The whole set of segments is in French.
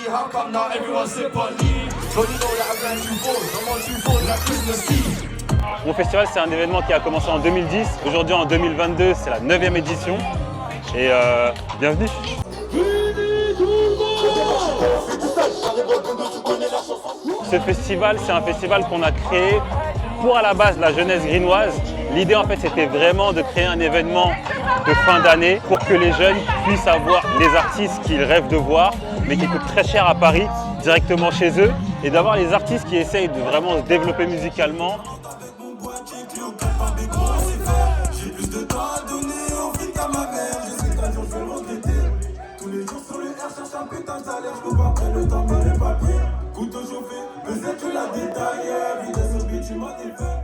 how come now everyone sip on me? Don't you know that I ran 2 4, I'm on 2 4 like Christmas Eve. Mon festival, c'est un événement qui a commencé en 2010. Aujourd'hui, en 2022, c'est la 9e édition. Et bienvenue. Ce festival, c'est un festival qu'on a créé pour à la base la jeunesse grinoise. L'idée en fait c'était vraiment de créer un événement de fin d'année pour que les jeunes puissent avoir les artistes qu'ils rêvent de voir mais qui coûtent très cher à Paris directement chez eux et d'avoir les artistes qui essayent de vraiment se développer musicalement.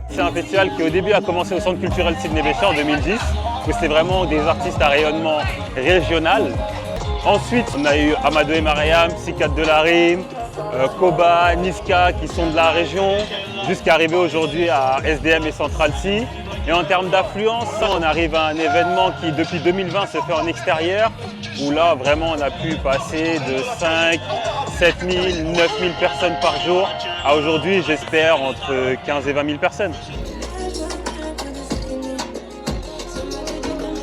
C'est un festival qui au début a commencé au Centre culturel Sidney Bechet en 2010, où c'était vraiment des artistes à rayonnement régional. Ensuite, on a eu Amadou et Mariam, Sikat de la Rime, Koba, Niska qui sont de la région, jusqu'à arriver aujourd'hui à SDM et Central C. Et en termes d'affluence, on arrive à un événement qui depuis 2020 se fait en extérieur, où là vraiment on a pu passer de 5, 7 000, 9 000 personnes par jour à aujourd'hui j'espère entre 15 et 20 000 personnes.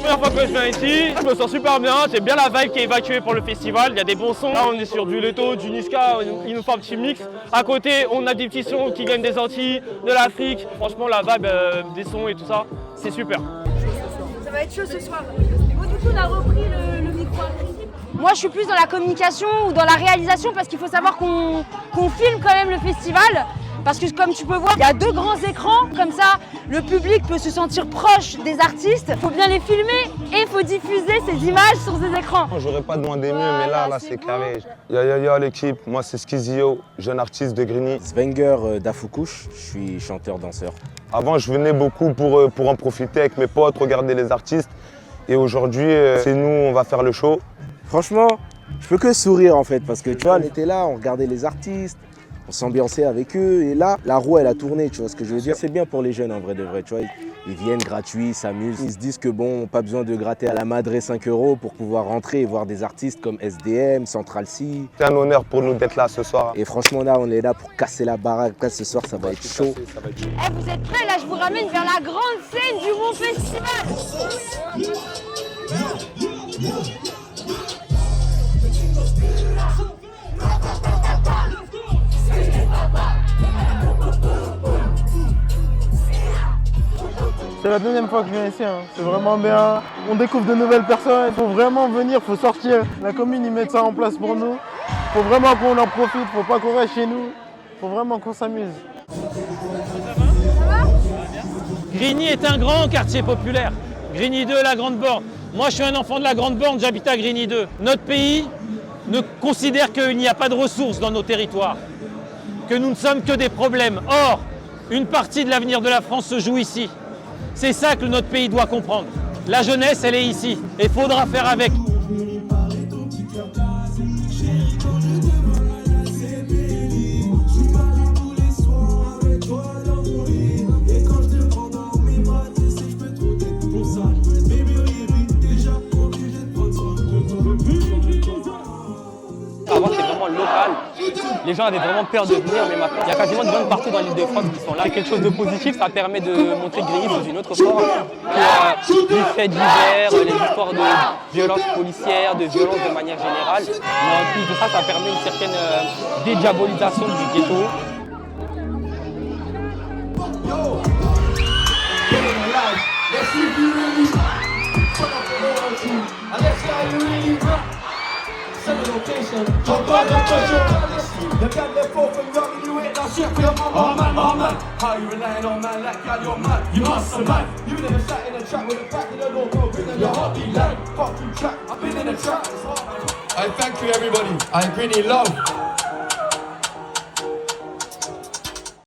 La première fois que je viens ici, je me sens super bien, j'aime bien la vibe qui est évacuée pour le festival, il y a des bons sons. Là on est sur du Leto, du Niska, il nous fait un petit mix. À côté on a des petits sons qui viennent des Antilles, de l'Afrique. Franchement la vibe des sons et tout ça, c'est super. Ça va être chaud ce soir. Bon, du coup on a repris le micro. Moi je suis plus dans la communication ou dans la réalisation parce qu'il faut savoir qu'on filme quand même le festival. Parce que comme tu peux voir, il y a 2 grands écrans, comme ça le public peut se sentir proche des artistes. Il faut bien les filmer et il faut diffuser ces images sur ces écrans. J'aurais pas demandé mieux, mais là c'est carré. Yo l'équipe, moi c'est Skizio, jeune artiste de Grigny. Swenger d'Afoucouche, je suis chanteur-danseur. Avant je venais beaucoup pour en profiter avec mes potes, regarder les artistes. Et aujourd'hui, c'est nous, on va faire le show. Franchement, je peux que sourire en fait, parce que tu vois, on était là, on regardait les artistes, on s'ambiançait avec eux, et là, la roue elle a tourné, tu vois ce que je veux dire. C'est bien pour les jeunes en vrai de vrai, tu vois. Ils viennent gratuits, ils s'amusent, ils se disent que bon, pas besoin de gratter à la madré 5 € pour pouvoir rentrer et voir des artistes comme SDM, Central C. C'est un honneur pour nous d'être là ce soir. Et franchement là, on est là pour casser la baraque. Là, ce soir, ça va être chaud. Vous êtes prêts? Là, je vous ramène vers la grande scène du Mon Festival. C'est la 2e fois que je viens ici, hein. C'est vraiment bien. On découvre de nouvelles personnes, il faut vraiment venir, il faut sortir. La commune, ils mettent ça en place pour nous. Il faut vraiment qu'on en profite, il ne faut pas qu'on reste chez nous. Il faut vraiment qu'on s'amuse. Grigny est un grand quartier populaire. Grigny 2, la Grande Borne. Moi je suis un enfant de la Grande Borne, j'habite à Grigny 2. Notre pays ne considère qu'il n'y a pas de ressources dans nos territoires, que nous ne sommes que des problèmes. Or, une partie de l'avenir de la France se joue ici. C'est ça que notre pays doit comprendre. La jeunesse, elle est ici et il faudra faire avec. Avant, c'était vraiment local. Les gens avaient vraiment peur de venir, mais maintenant, il y a quasiment de bonnes parties dans l'Île-de-France qui sont là. C'est quelque chose de positif, ça permet de montrer Grigny sous une autre forme. Les faits divers, les histoires de violences policières, de violences de manière générale. Mais en plus de ça, ça permet une certaine dédiabolisation du ghetto. The man left off from young and you ain't that shit for your mama. Oh man, how you relying on man like God, you're mad. You must have mad. You never sat in a track with a back in the door, bro. Bring on your heartbeat line. Fuck you track, I've been in a track. I thank you everybody. I really love